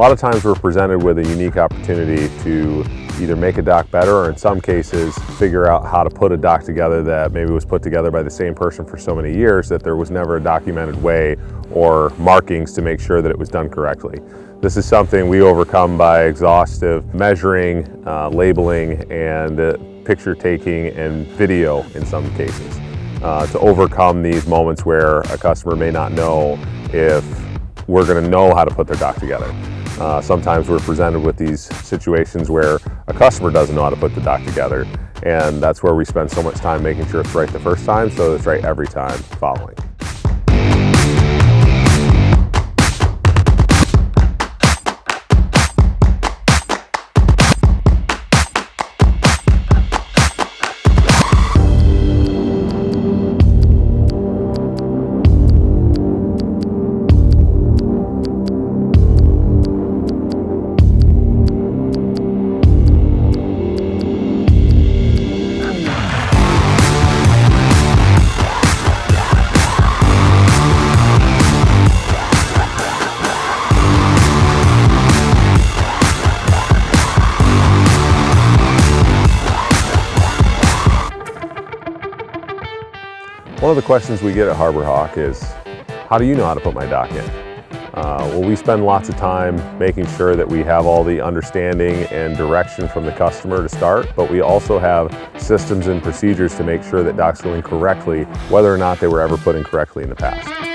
lot of times we're presented with a unique opportunity to either make a dock better, or in some cases figure out how to put a dock together that maybe was put together by the same person for so many years that there was never a documented way or markings to make sure that it was done correctly. This is something we overcome by exhaustive measuring, labeling, and picture taking and video in some cases to overcome these moments where a customer may not know if we're going to know how to put their dock together. Sometimes we're presented with these situations where a customer doesn't know how to put the dock together, and that's where we spend so much time making sure it's right the first time so that it's right every time following. One of the questions we get at Harbor Hawk is, how do you know how to put my dock in? Well, we spend lots of time making sure that we have all the understanding and direction from the customer to start, but we also have systems and procedures to make sure that docks go in correctly, whether or not they were ever put in correctly in the past.